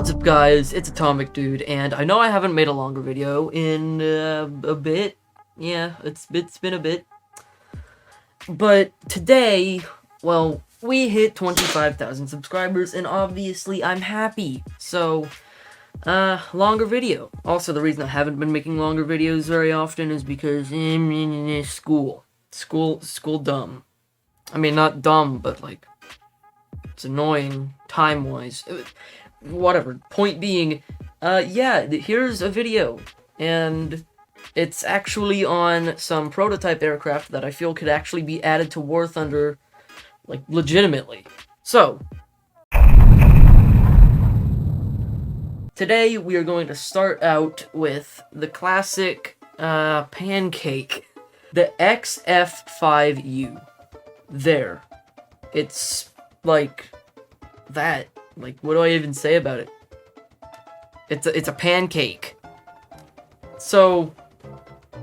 What's up, guys? It's Atomic Dude, and I know I haven't made a longer video in a bit. Yeah, it's been a bit. But today, well, we hit 25,000 subscribers, and obviously I'm happy. So, longer video. Also, the reason I haven't been making longer videos very often is because school dumb. I mean, not dumb, but like, it's annoying time-wise. Whatever. Point being, yeah, here's a video, and it's actually on some prototype aircraft that I feel could actually be added to War Thunder, like, legitimately. So, today we are going to start out with the classic, pancake. The XF5U. There. It's, like, that. Like, what do I even say about it? It's a pancake. So,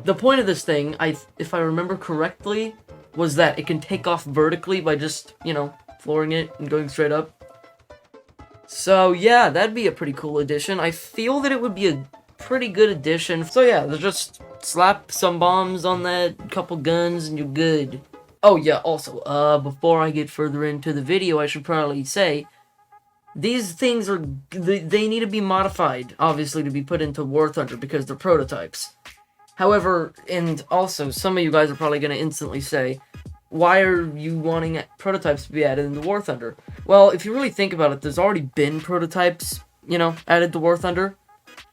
the point of this thing, if I remember correctly, was that it can take off vertically by just, flooring it and going straight up. So, yeah, that'd be a pretty cool addition. I feel that it would be a pretty good addition. So, yeah, just slap some bombs on that, couple guns, and you're good. Oh, yeah, also, before I get further into the video, I should probably say, these things they need to be modified, obviously, to be put into War Thunder, because they're prototypes. However, and also, some of you guys are probably going to instantly say, why are you wanting prototypes to be added into War Thunder? Well, if you really think about it, there's already been prototypes, added to War Thunder.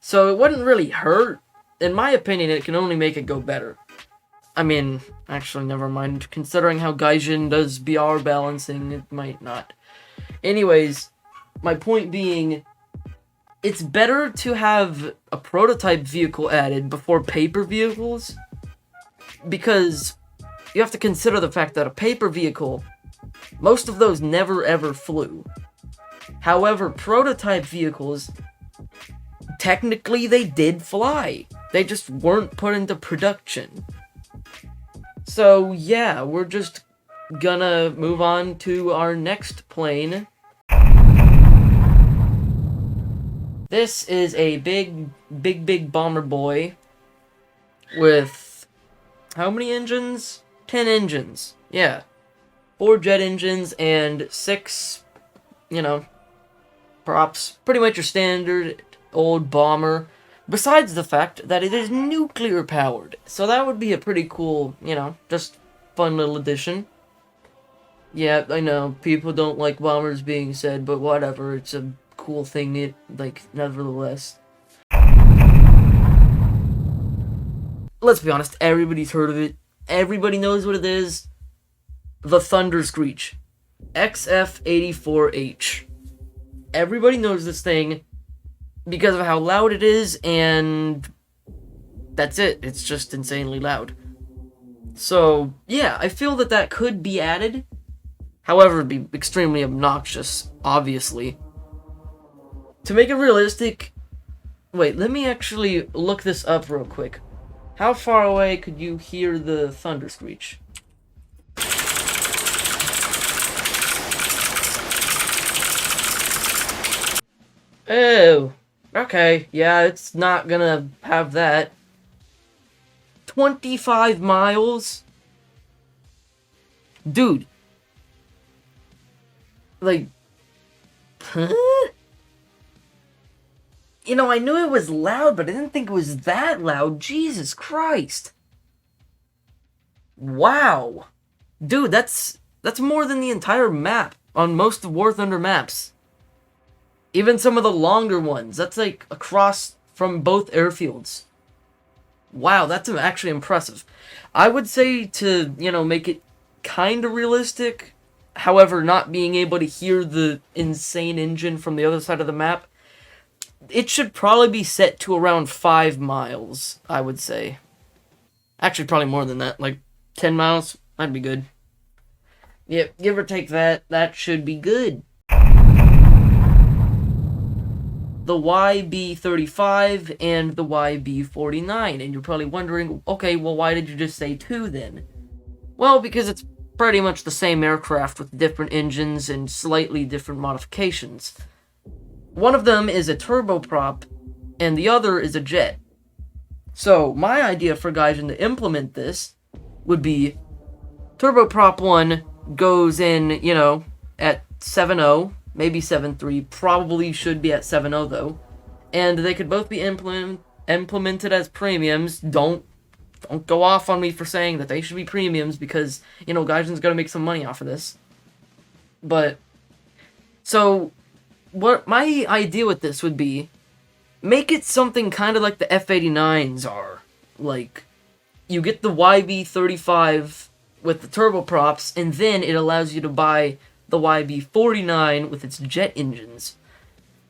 So it wouldn't really hurt. In my opinion, it can only make it go better. I mean, actually, never mind. Considering how Gaijin does BR balancing, it might not. Anyways, my point being, it's better to have a prototype vehicle added before paper vehicles, because you have to consider the fact that a paper vehicle, most of those never ever flew. However, prototype vehicles, technically they did fly. They just weren't put into production. So yeah, we're just gonna move on to our next plane. This is a big bomber boy with how many engines? 10 engines. Yeah. 4 jet engines and 6, props. Pretty much your standard old bomber. Besides the fact that it is nuclear powered. So that would be a pretty cool, just fun little addition. Yeah, I know, people don't like bombers being said, but whatever, it's a cool thing, nevertheless. Let's be honest, everybody's heard of it. Everybody knows what it is. The Thunder Screech. XF84H. Everybody knows this thing because of how loud it is, and that's it. It's just insanely loud. So, yeah, I feel that could be added. However, it'd be extremely obnoxious, obviously. To make it realistic... Wait, let me actually look this up real quick. How far away could you hear the Thunder Screech? Oh, okay. Yeah, it's not gonna have that. 25 miles? Dude. Like... Huh? I knew it was loud, but I didn't think it was that loud. Jesus Christ. Wow. Dude, that's more than the entire map on most of War Thunder maps. Even some of the longer ones. That's like across from both airfields. Wow, that's actually impressive. I would say to, make it kind of realistic. However, not being able to hear the insane engine from the other side of the map, it should probably be set to around 5 miles, I would say. Actually, probably more than that. Like, 10 miles? That'd be good. Yep, give or take that. That should be good. The YB35 and the YB49. And you're probably wondering, okay, well, why did you just say 2 then? Well, because it's pretty much the same aircraft with different engines and slightly different modifications. One of them is a turboprop, and the other is a jet. So, my idea for Gaijin to implement this would be turboprop 1 goes in, at 7.0, maybe 7.3, probably should be at 7.0 though. And they could both be implemented as premiums. Don't go off on me for saying that they should be premiums, because, Gaijin's gonna make some money off of this. But, so, what my idea with this would be, make it something kind of like the F89s are. Like, you get the YB35 with the turboprops, and then it allows you to buy the YB49 with its jet engines.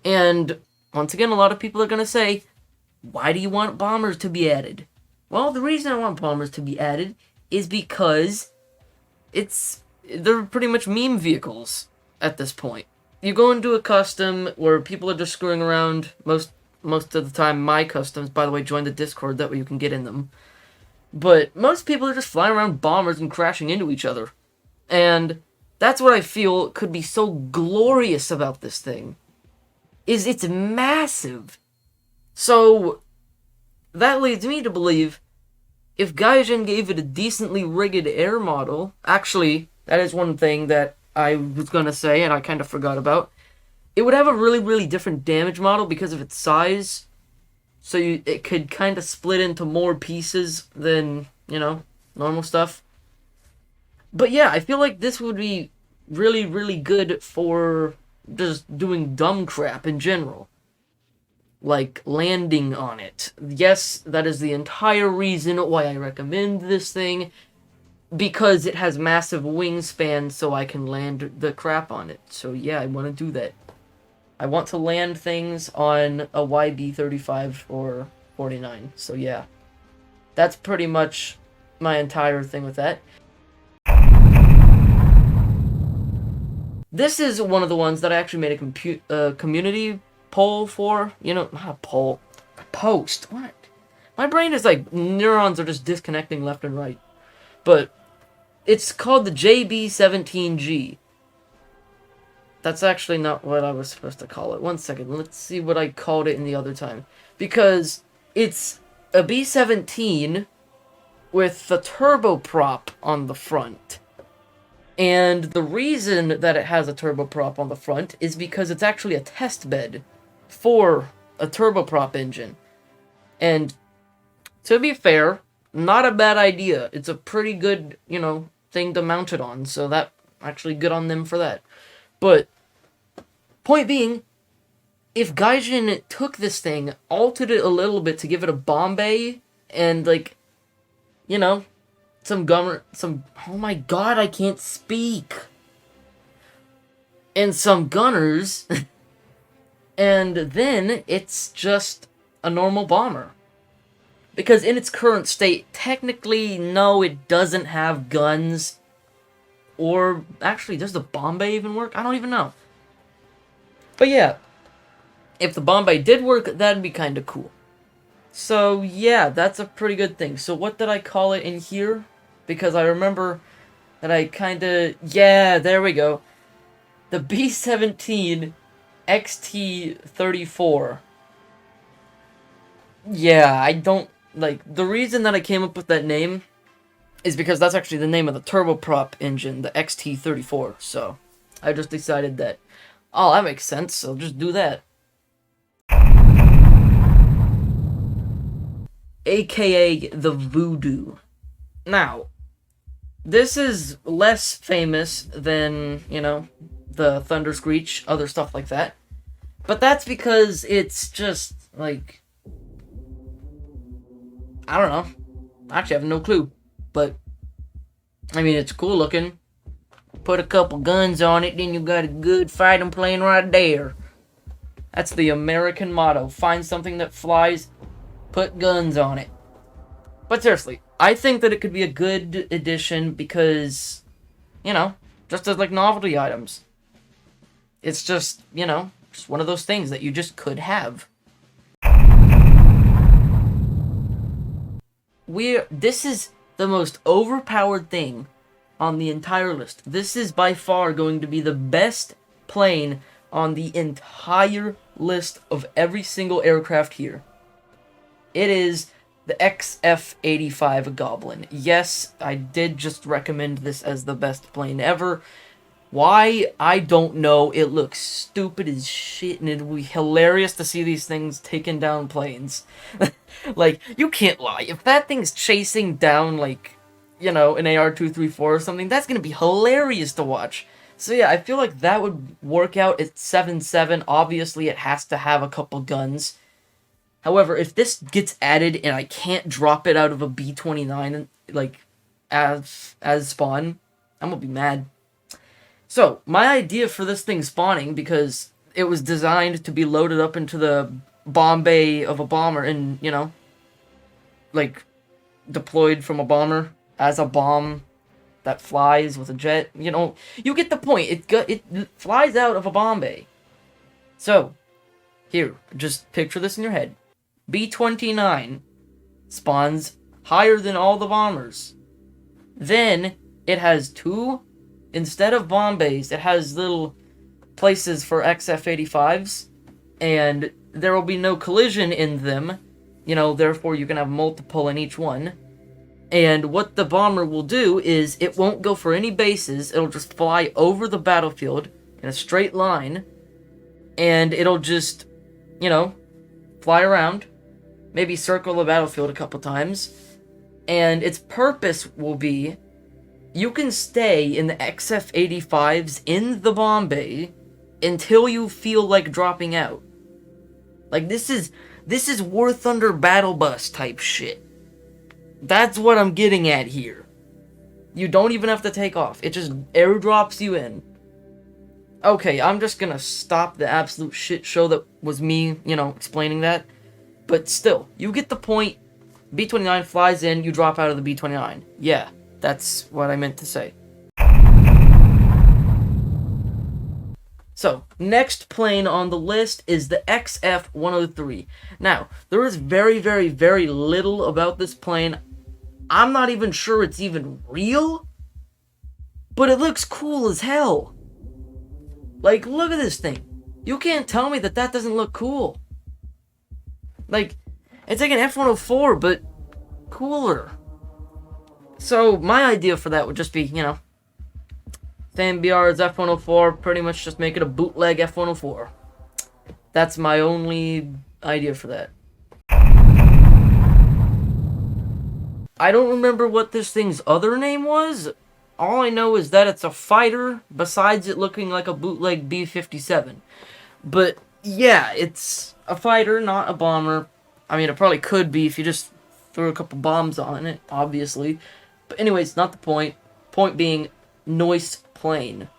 And, once again, a lot of people are going to say, why do you want bombers to be added? Well, the reason I want bombers to be added is because they're pretty much meme vehicles at this point. You go into a custom where people are just screwing around most of the time. My customs, by the way, join the Discord, that way you can get in them. But most people are just flying around bombers and crashing into each other. And that's what I feel could be so glorious about this thing. Is it's massive. So, that leads me to believe, if Gaijin gave it a decently rigged air model, actually, that is one thing that I was gonna say and I kind of forgot about. It would have a really, really different damage model because of its size. So it could kind of split into more pieces than, normal stuff. But yeah, I feel like this would be really, really good for just doing dumb crap in general. Like landing on it. Yes, that is the entire reason why I recommend this thing. Because it has massive wingspan, so I can land the crap on it. So yeah, I want to do that. I want to land things on a YB35 or 49. So yeah, that's pretty much my entire thing with that. This is one of the ones that I actually made a community poll for. Not a poll, a post. What? My brain is like, neurons are just disconnecting left and right. But it's called the JB17G. That's actually not what I was supposed to call it. One second, let's see what I called it in the other time. Because it's a B-17 with the turboprop on the front. And the reason that it has a turboprop on the front is because it's actually a test bed for a turboprop engine. And to be fair, not a bad idea. It's a pretty good, thing to mount it on. So that, actually good on them for that. But, point being, if Gaijin took this thing, altered it a little bit to give it a bomb bay, and, oh my god, I can't speak! And some gunners, and then it's just a normal bomber. Because in its current state, technically, no, it doesn't have guns. Or, actually, does the bomb bay even work? I don't even know. But yeah, if the bomb bay did work, that'd be kind of cool. So yeah, that's a pretty good thing. So what did I call it in here? Because I remember that I kind of... Yeah, there we go. The B-17 XT34. Yeah, I don't... the reason that I came up with that name is because that's actually the name of the turboprop engine, the XT34. So, I just decided that, oh, that makes sense, so just do that. AKA the Voodoo. Now, this is less famous than, the Thunder Screech, other stuff like that. But that's because it's just, I don't know. Actually, I have no clue. But, it's cool looking. Put a couple guns on it, then you got a good fighting plane right there. That's the American motto. Find something that flies, put guns on it. But seriously, I think that it could be a good addition because, just as novelty items. It's just, just one of those things that you just could have. This is the most overpowered thing on the entire list. This is by far going to be the best plane on the entire list of every single aircraft here. It is the XF85 Goblin. Yes, I did just recommend this as the best plane ever. Why? I don't know. It looks stupid as shit, and it will be hilarious to see these things taking down planes. Like, you can't lie. If that thing's chasing down, like, you know, an AR-234 or something, that's gonna be hilarious to watch. So yeah, I feel like that would work out at 7.7. Obviously, it has to have a couple guns. However, if this gets added and I can't drop it out of a B-29, like, as spawn, I'm gonna be mad. So, my idea for this thing spawning, because it was designed to be loaded up into the bomb bay of a bomber and, you know, like, deployed from a bomber as a bomb that flies with a jet. You know, you get the point. It flies out of a bomb bay. So, here, just picture this in your head. B-29 spawns higher than all the bombers. Then, it has two, instead of bomb bays, it has little places for XF-85s, and there will be no collision in them. You know, therefore you can have multiple in each one. And what the bomber will do is, it won't go for any bases, it'll just fly over the battlefield in a straight line, and it'll just, you know, fly around, maybe circle the battlefield a couple times, and its purpose will be, you can stay in the XF-85s in the bomb bay until you feel like dropping out. Like, this is War Thunder Battle Bus type shit. That's what I'm getting at here. You don't even have to take off. It just airdrops you in. Okay, I'm just gonna stop the absolute shit show that was me, you know, explaining that. But still, you get the point. B-29 flies in, you drop out of the B-29. Yeah. That's what I meant to say. So, next plane on the list is the XF-103. Now, there is very, very, very little about this plane. I'm not even sure it's even real, but it looks cool as hell. Like, look at this thing. You can't tell me that that doesn't look cool. Like, it's like an F-104, but cooler. So, my idea for that would just be, you know, FanBR's F-104, pretty much just make it a bootleg F-104. That's my only idea for that. I don't remember what this thing's other name was. All I know is that it's a fighter, besides it looking like a bootleg B-57. But, yeah, it's a fighter, not a bomber. I mean, it probably could be if you just threw a couple bombs on it, obviously. But anyways, not the point. Point being, nice plane.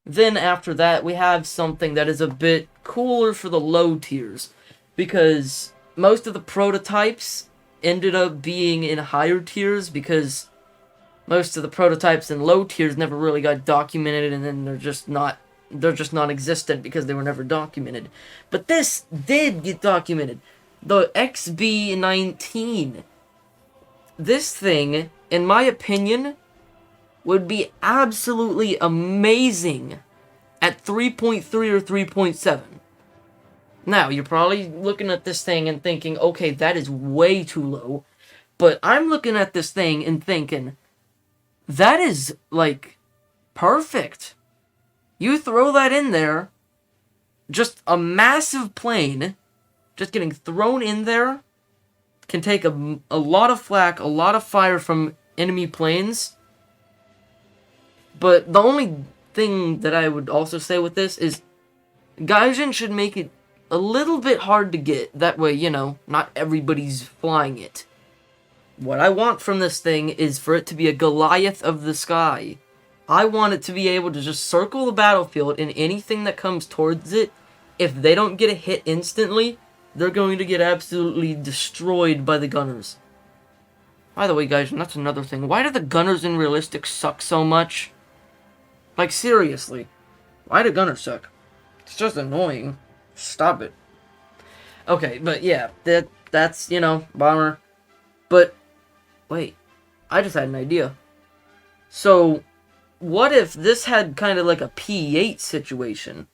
Then after that, we have something that is a bit cooler for the low tiers, because most of the prototypes ended up being in higher tiers, because most of the prototypes in low tiers never really got documented, and then they're just non-existent because they were never documented. But this did get documented. The XB19. This thing, in my opinion, would be absolutely amazing at 3.3 or 3.7. Now, you're probably looking at this thing and thinking, okay, that is way too low. But I'm looking at this thing and thinking, that is, like, perfect. You throw that in there, just a massive plane, just getting thrown in there, can take a lot of flak, a lot of fire from enemy planes. But the only thing that I would also say with this is, Gaijin should make it a little bit hard to get. That way, you know, not everybody's flying it. What I want from this thing is for it to be a Goliath of the sky. I want it to be able to just circle the battlefield, and anything that comes towards it, if they don't get a hit instantly, they're going to get absolutely destroyed by the gunners. By the way, guys, and that's another thing. Why do the gunners in realistic suck so much? Like, seriously. Why do gunners suck? It's just annoying. Stop it. Okay, but yeah, that's, you know, bomber. But, wait. I just had an idea. So, what if this had kind of like a P-8 situation?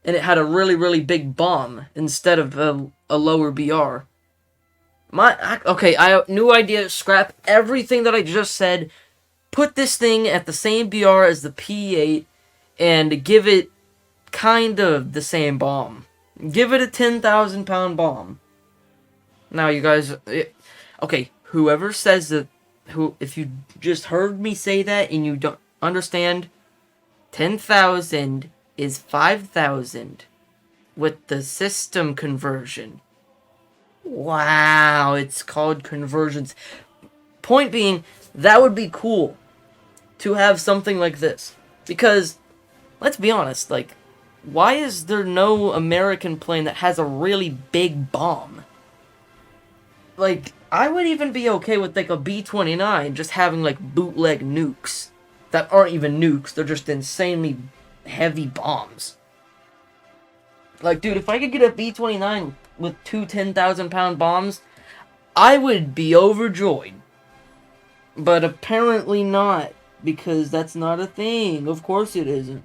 And it had a really, really big bomb instead of a lower BR. Okay, new idea. Scrap everything that I just said. Put this thing at the same BR as the P-8 and give it kind of the same bomb. Give it a 10,000 pound bomb. Now, you guys... okay, whoever says that... if you just heard me say that and you don't understand... 10,000 is 5,000 with the system conversion. Wow, it's called conversions. Point being, that would be cool to have something like this. Because, let's be honest, like, why is there no American plane that has a really big bomb? Like, I would even be okay with, like, a B-29 just having, like, bootleg nukes. That aren't even nukes, they're just insanely heavy bombs. Like, dude, if I could get a B-29 with two 10,000 pound bombs, I would be overjoyed. But apparently not, because that's not a thing. Of course it isn't.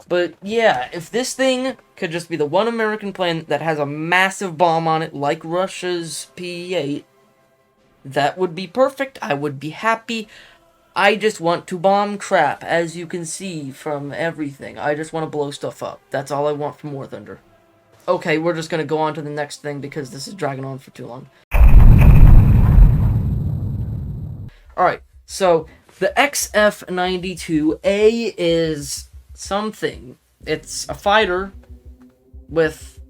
But yeah, if this thing could just be the one American plane that has a massive bomb on it, like Russia's P-8, that would be perfect. I would be happy. I just want to bomb crap, as you can see from everything. I just want to blow stuff up. That's all I want from War Thunder. Okay, we're just going to go on to the next thing because this is dragging on for too long. Alright, so the XF92A is something. It's a fighter with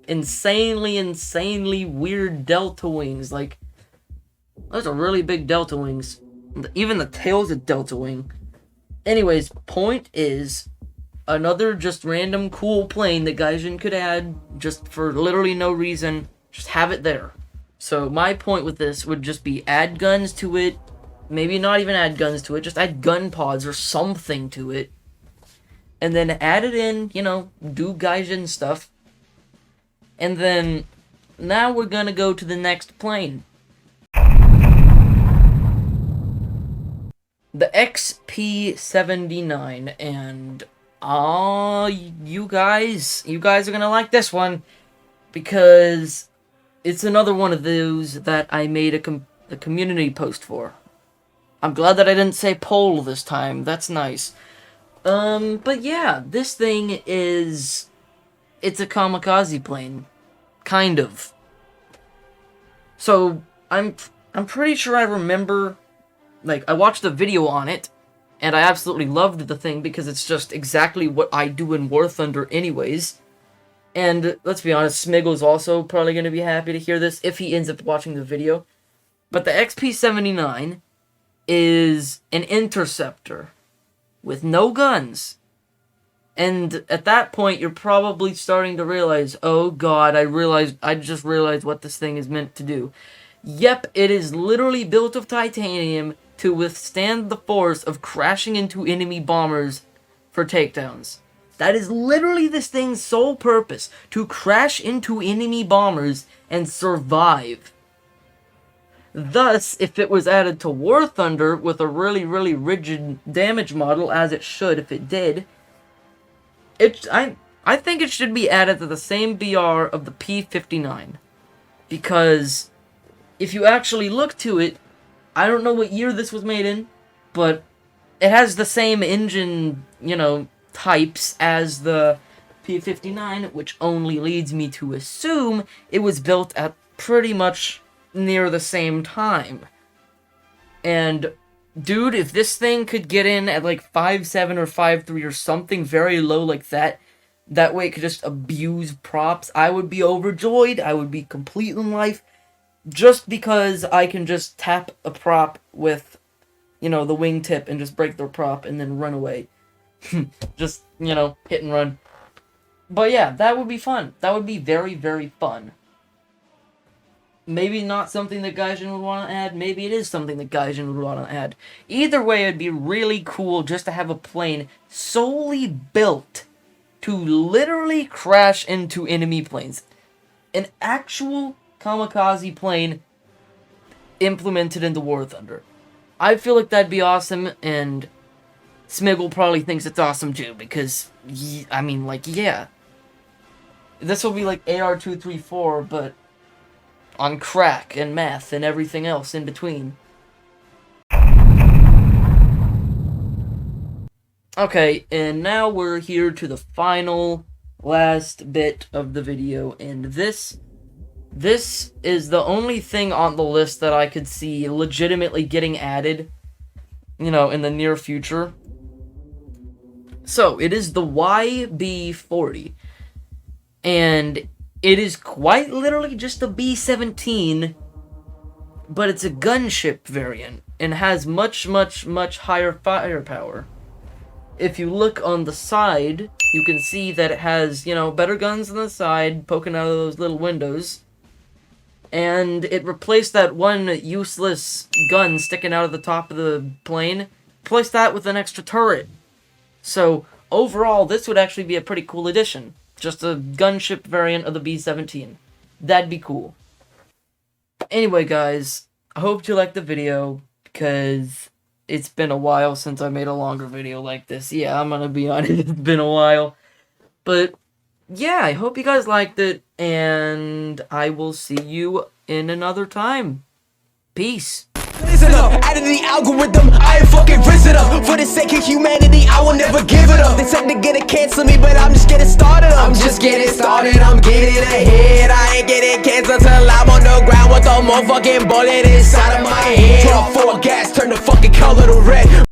insanely weird delta wings. Like, those are really big delta wings. Even the tail's a delta wing. Anyways, point is, another just random cool plane that Gaijin could add just for literally no reason. Just have it there. So my point with this would just be add guns to it. Maybe not even add guns to it. Just add gun pods or something to it. And then add it in, you know, do Gaijin stuff. And then, now we're gonna go to the next plane. The XP79, and you guys are gonna like this one, because it's another one of those that I made a community post for. I'm glad that I didn't say poll this time, that's nice. But yeah, this thing it's a kamikaze plane. Kind of. So, I'm pretty sure I remember, like, I watched a video on it, and I absolutely loved the thing because it's just exactly what I do in War Thunder anyways. And, let's be honest, Smiggle's also probably going to be happy to hear this if he ends up watching the video. But the XP79 is an interceptor with no guns. And at that point, you're probably starting to realize, oh god, I just realized what this thing is meant to do. Yep, it is literally built of titanium to withstand the force of crashing into enemy bombers for takedowns. That is literally this thing's sole purpose, to crash into enemy bombers and survive. Thus, if it was added to War Thunder with a really rigid damage model, as it should if it did, I think it should be added to the same BR of the P-59. Because if you actually look to it, I don't know what year this was made in, but it has the same engine, you know, types as the P-59, which only leads me to assume it was built at pretty much near the same time. And, dude, if this thing could get in at like 5.7 or 5.3 or something very low like that, that way it could just abuse props, I would be overjoyed, I would be complete in life, just because I can just tap a prop with, you know, the wingtip and just break their prop and then run away. Just, you know, hit and run. But yeah, that would be fun. That would be very fun. Maybe not something that Gaijin would want to add. Maybe it is something that Gaijin would want to add. Either way, it'd be really cool just to have a plane solely built to literally crash into enemy planes. An actual kamikaze plane implemented into War Thunder. I feel like that'd be awesome, and Smiggle probably thinks it's awesome too, because, I mean, like, yeah. This will be like AR234, but on crack and meth and everything else in between. Okay, and now we're here to the final, last bit of the video, and this is the only thing on the list that I could see legitimately getting added, you know, in the near future. So, it is the YB40, and it is quite literally just a B-17, but it's a gunship variant, and has much, much, much higher firepower. If you look on the side, you can see that it has, you know, better guns on the side, poking out of those little windows. And it replaced that one useless gun sticking out of the top of the plane. Replaced that with an extra turret. So, overall, this would actually be a pretty cool addition. Just a gunship variant of the B-17. That'd be cool. Anyway, guys, I hope you liked the video, because it's been a while since I made a longer video like this. Yeah, I'm gonna be honest, it's been a while. But, yeah, I hope you guys liked it, and I will see you in another time. Peace. Listen up, out of the algorithm, I ain't fucking risen up. For the sake of humanity, I will never give it up. They said they're gonna cancel me, but I'm just getting started. I'm just getting started, I'm getting ahead. I ain't getting canceled till I'm on the ground with a motherfucking bullet inside of my head. Draw 4 gas, turn the fucking color